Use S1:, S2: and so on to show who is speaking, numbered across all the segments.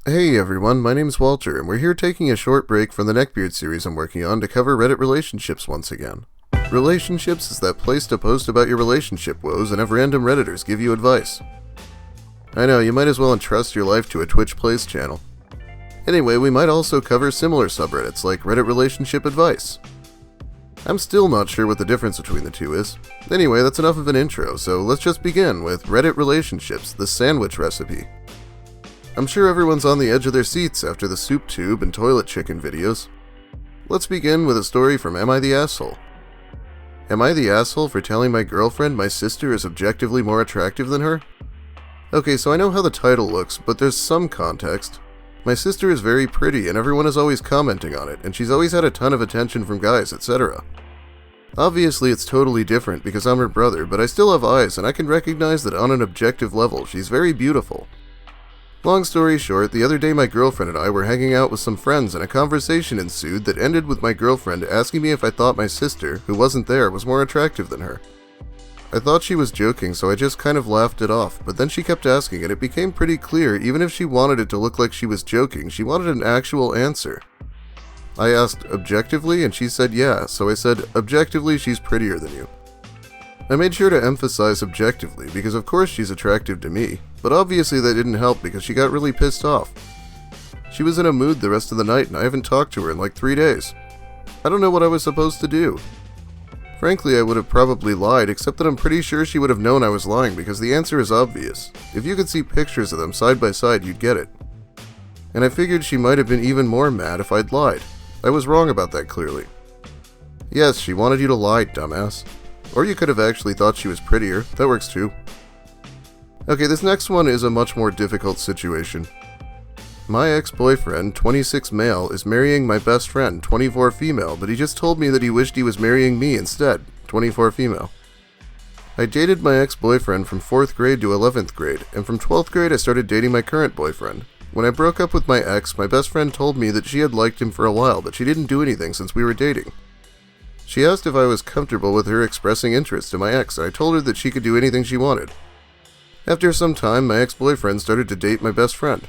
S1: Hey everyone, my name's Walter, and we're here taking a short break from the Neckbeard series I'm working on to cover Reddit relationships once again. Relationships is that place to post about your relationship woes and have random Redditors give you advice. I know, you might as well entrust your life to a Twitch Plays channel. Anyway, we might also cover similar subreddits like Reddit Relationship Advice. I'm still not sure what the difference between the two is. Anyway, that's enough of an intro, so let's just begin with Reddit Relationships, the sandwich recipe. I'm sure everyone's on the edge of their seats after the soup tube and toilet chicken videos. Let's begin with a story from Am I the Asshole? Am I the asshole for telling my girlfriend my sister is objectively more attractive than her? Okay, so I know how the title looks, but there's some context. My sister is very pretty and everyone is always commenting on it, and she's always had a ton of attention from guys, etc. Obviously it's totally different because I'm her brother, but I still have eyes and I can recognize that on an objective level she's very beautiful. Long story short, the other day my girlfriend and I were hanging out with some friends and a conversation ensued that ended with my girlfriend asking me if I thought my sister, who wasn't there, was more attractive than her. I thought she was joking, so I just kind of laughed it off, but then she kept asking and it became pretty clear even if she wanted it to look like she was joking, she wanted an actual answer. I asked, objectively, and she said yeah, so I said, objectively she's prettier than you. I made sure to emphasize objectively because of course she's attractive to me, but obviously that didn't help because she got really pissed off. She was in a mood the rest of the night and I haven't talked to her in like 3 days. I don't know what I was supposed to do. Frankly, I would have probably lied, except that I'm pretty sure she would have known I was lying because the answer is obvious. If you could see pictures of them side by side, you'd get it. And I figured she might have been even more mad if I'd lied. I was wrong about that clearly. Yes, she wanted you to lie, dumbass. Or you could have actually thought she was prettier. That works too. Okay, this next one is a much more difficult situation. My ex-boyfriend, 26 male, is marrying my best friend, 24 female, but he just told me that he wished he was marrying me instead, 24 female. I dated my ex-boyfriend from 4th grade to 11th grade, and from 12th grade I started dating my current boyfriend. When I broke up with my ex, my best friend told me that she had liked him for a while, but she didn't do anything since we were dating. She asked if I was comfortable with her expressing interest in my ex, and I told her that she could do anything she wanted. After some time, my ex-boyfriend started to date my best friend.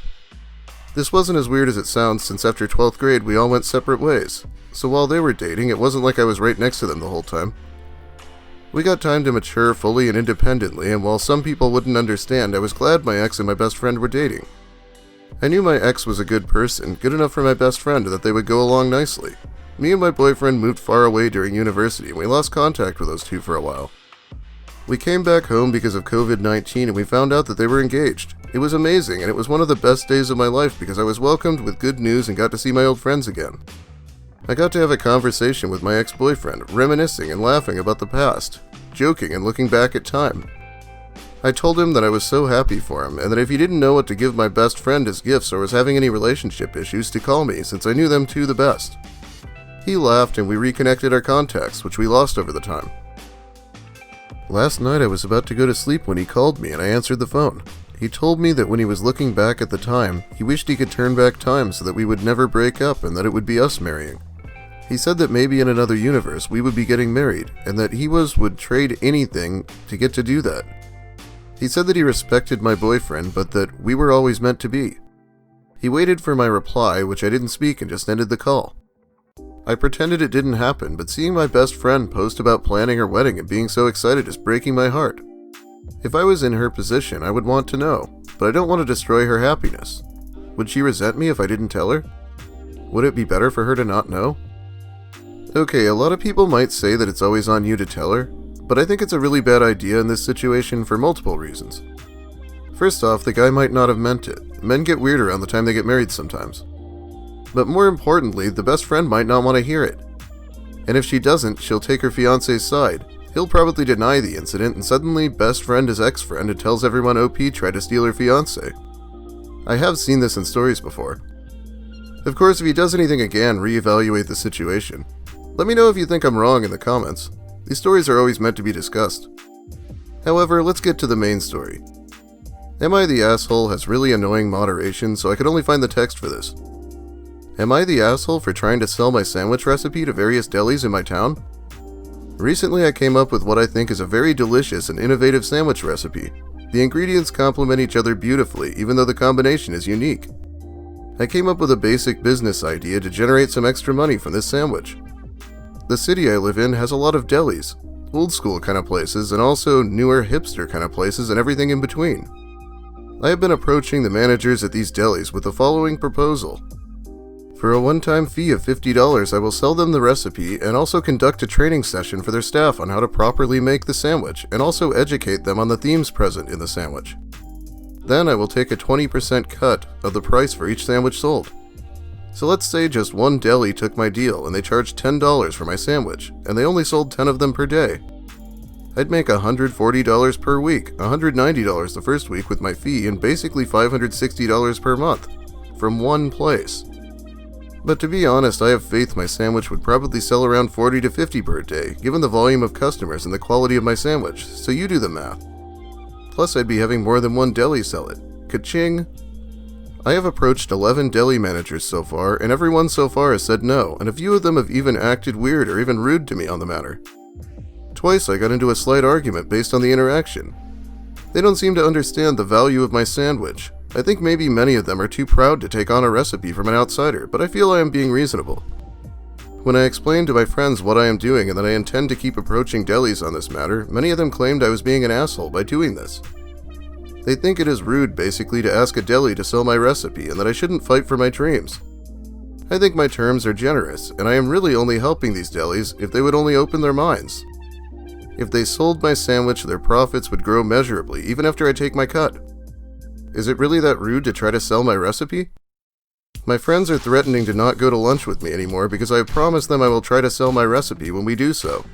S1: This wasn't as weird as it sounds since after 12th grade we all went separate ways, so while they were dating, it wasn't like I was right next to them the whole time. We got time to mature fully and independently, and while some people wouldn't understand, I was glad my ex and my best friend were dating. I knew my ex was a good person, good enough for my best friend that they would go along nicely. Me and my boyfriend moved far away during university and we lost contact with those two for a while. We came back home because of COVID-19 and we found out that they were engaged. It was amazing and it was one of the best days of my life because I was welcomed with good news and got to see my old friends again. I got to have a conversation with my ex-boyfriend, reminiscing and laughing about the past, joking and looking back at time. I told him that I was so happy for him and that if he didn't know what to give my best friend as gifts or was having any relationship issues to call me since I knew them two the best. He laughed and we reconnected our contacts, which we lost over the time. Last night I was about to go to sleep when he called me and I answered the phone. He told me that when he was looking back at the time, he wished he could turn back time so that we would never break up and that it would be us marrying. He said that maybe in another universe we would be getting married and that he would trade anything to get to do that. He said that he respected my boyfriend but that we were always meant to be. He waited for my reply, which I didn't speak and just ended the call. I pretended it didn't happen, but seeing my best friend post about planning her wedding and being so excited is breaking my heart. If I was in her position, I would want to know, but I don't want to destroy her happiness. Would she resent me if I didn't tell her? Would it be better for her to not know? Okay, a lot of people might say that it's always on you to tell her, but I think it's a really bad idea in this situation for multiple reasons. First off, the guy might not have meant it. Men get weird around the time they get married sometimes. But more importantly, the best friend might not want to hear it. And if she doesn't, she'll take her fiancé's side. He'll probably deny the incident and suddenly best friend is ex-friend and tells everyone OP tried to steal her fiancé. I have seen this in stories before. Of course, if he does anything again, reevaluate the situation. Let me know if you think I'm wrong in the comments. These stories are always meant to be discussed. However, let's get to the main story. Am I the Asshole has really annoying moderation, so I could only find the text for this. Am I the asshole for trying to sell my sandwich recipe to various delis in my town? Recently I came up with what I think is a very delicious and innovative sandwich recipe. The ingredients complement each other beautifully, even though the combination is unique. I came up with a basic business idea to generate some extra money from this sandwich. The city I live in has a lot of delis, old school kind of places, and also newer hipster kind of places and everything in between. I have been approaching the managers at these delis with the following proposal. For a one-time fee of $50, I will sell them the recipe and also conduct a training session for their staff on how to properly make the sandwich and also educate them on the themes present in the sandwich. Then I will take a 20% cut of the price for each sandwich sold. So let's say just one deli took my deal and they charged $10 for my sandwich, and they only sold 10 of them per day. I'd make $140 per week, $190 the first week with my fee, and basically $560 per month from one place. But to be honest, I have faith my sandwich would probably sell around 40 to 50 per day, given the volume of customers and the quality of my sandwich, so you do the math. Plus I'd be having more than one deli sell it. Ka-ching! I have approached 11 deli managers so far, and everyone so far has said no, and a few of them have even acted weird or even rude to me on the matter. Twice I got into a slight argument based on the interaction. They don't seem to understand the value of my sandwich. I think maybe many of them are too proud to take on a recipe from an outsider, but I feel I am being reasonable. When I explained to my friends what I am doing and that I intend to keep approaching delis on this matter, many of them claimed I was being an asshole by doing this. They think it is rude basically to ask a deli to sell my recipe and that I shouldn't fight for my dreams. I think my terms are generous, and I am really only helping these delis if they would only open their minds. If they sold my sandwich, their profits would grow measurably even after I take my cut. Is it really that rude to try to sell my recipe? My friends are threatening to not go to lunch with me anymore because I have promised them I will try to sell my recipe when we do so.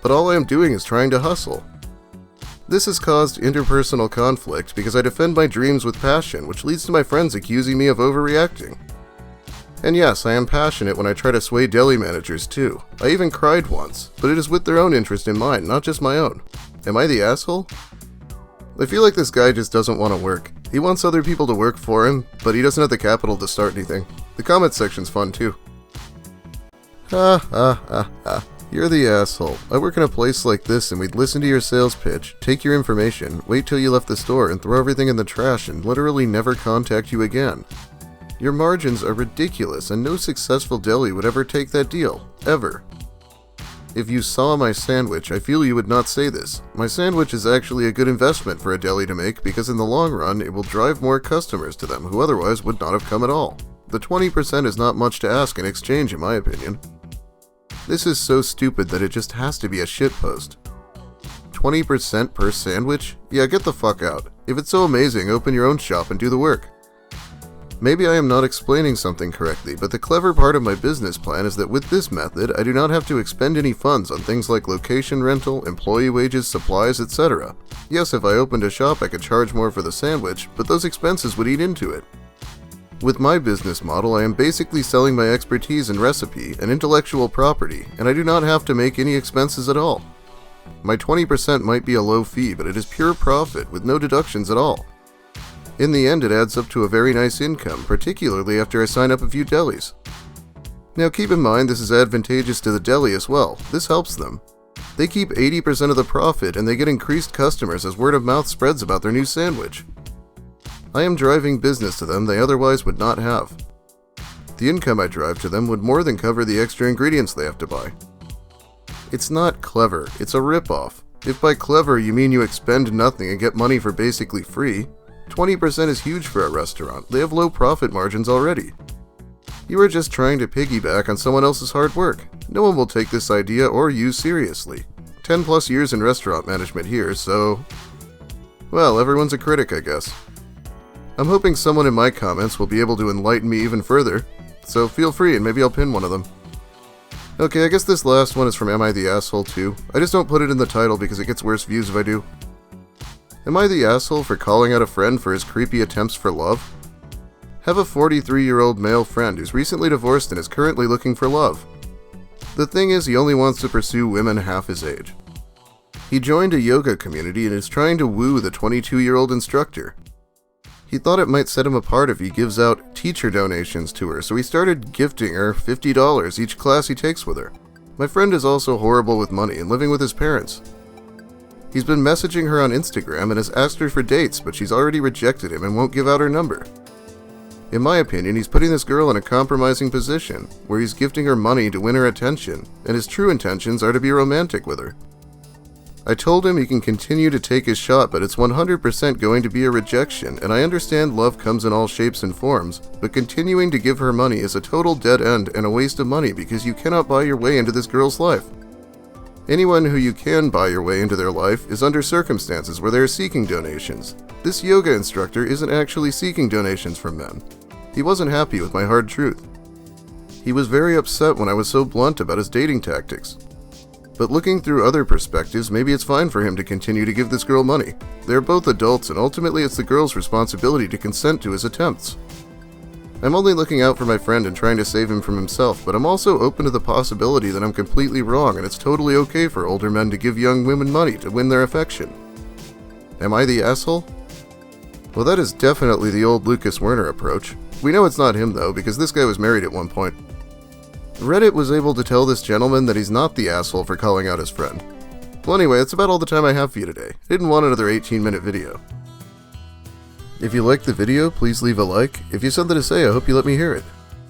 S1: But all I am doing is trying to hustle. This has caused interpersonal conflict because I defend my dreams with passion, which leads to my friends accusing me of overreacting. And yes, I am passionate when I try to sway deli managers too. I even cried once, but it is with their own interest in mind, not just my own. Am I the asshole? I feel like this guy just doesn't want to work. He wants other people to work for him, but he doesn't have the capital to start anything. The comment section's fun too. You're the asshole. I work in a place like this and we'd listen to your sales pitch, take your information, wait till you left the store and throw everything in the trash and literally never contact you again. Your margins are ridiculous and no successful deli would ever take that deal. Ever. If you saw my sandwich, I feel you would not say this. My sandwich is actually a good investment for a deli to make because in the long run it will drive more customers to them who otherwise would not have come at all. The 20% is not much to ask in exchange in my opinion. This is so stupid that it just has to be a shitpost. 20% per sandwich? Yeah, get the fuck out. If it's so amazing, open your own shop and do the work. Maybe I am not explaining something correctly, but the clever part of my business plan is that with this method, I do not have to expend any funds on things like location rental, employee wages, supplies, etc. Yes, if I opened a shop I could charge more for the sandwich, but those expenses would eat into it. With my business model, I am basically selling my expertise in recipe and intellectual property, and I do not have to make any expenses at all. My 20% might be a low fee, but it is pure profit with no deductions at all. In the end, it adds up to a very nice income, particularly after I sign up a few delis. Now keep in mind this is advantageous to the deli as well. This helps them. They keep 80% of the profit and they get increased customers as word of mouth spreads about their new sandwich. I am driving business to them they otherwise would not have. The income I drive to them would more than cover the extra ingredients they have to buy. It's not clever, it's a rip-off. If by clever you mean you expend nothing and get money for basically free, 20% is huge for a restaurant. They have low profit margins already. You are just trying to piggyback on someone else's hard work. No one will take this idea or you seriously. 10 plus years in restaurant management here, so... well, everyone's a critic, I guess. I'm hoping someone in my comments will be able to enlighten me even further, so feel free and maybe I'll pin one of them. Okay, I guess this last one is from Am I the Asshole too? I just don't put it in the title because it gets worse views if I do. Am I the asshole for calling out a friend for his creepy attempts for love? Have a 43-year-old male friend who's recently divorced and is currently looking for love. The thing is, he only wants to pursue women half his age. He joined a yoga community and is trying to woo the 22-year-old instructor. He thought it might set him apart if he gives out teacher donations to her, so he started gifting her $50 each class he takes with her. My friend is also horrible with money and living with his parents. He's been messaging her on Instagram and has asked her for dates, but she's already rejected him and won't give out her number. In my opinion, he's putting this girl in a compromising position, where he's gifting her money to win her attention, and his true intentions are to be romantic with her. I told him he can continue to take his shot, but it's 100% going to be a rejection, and I understand love comes in all shapes and forms, but continuing to give her money is a total dead end and a waste of money because you cannot buy your way into this girl's life. Anyone who you can buy your way into their life is under circumstances where they are seeking donations. This yoga instructor isn't actually seeking donations from men. He wasn't happy with my hard truth. He was very upset when I was so blunt about his dating tactics. But looking through other perspectives, maybe it's fine for him to continue to give this girl money. They're both adults, and ultimately it's the girl's responsibility to consent to his attempts. I'm only looking out for my friend and trying to save him from himself, but I'm also open to the possibility that I'm completely wrong and it's totally okay for older men to give young women money to win their affection. Am I the asshole? Well, that is definitely the old Lucas Werner approach. We know it's not him though, because this guy was married at one point. Reddit was able to tell this gentleman that he's not the asshole for calling out his friend. Well anyway, that's about all the time I have for you today. I didn't want another 18-minute video. If you liked the video, please leave a like. If you have something to say, I hope you let me hear it.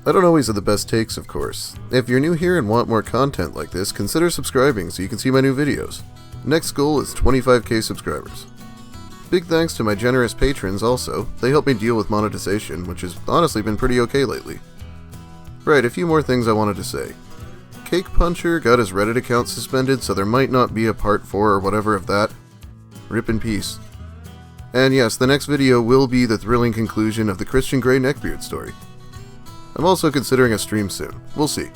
S1: I don't always have the best takes, of course. If you're new here and want more content like this, consider subscribing so you can see my new videos. Next goal is 25k subscribers. Big thanks to my generous patrons also. They help me deal with monetization, which has honestly been pretty okay lately. Right, a few more things I wanted to say. Cake Puncher got his Reddit account suspended, so there might not be a part 4 or whatever of that. Rip in peace. And yes, the next video will be the thrilling conclusion of the Christian Grey Neckbeard story. I'm also considering a stream soon. We'll see.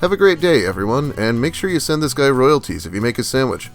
S1: Have a great day, everyone, and make sure you send this guy royalties if you make his sandwich.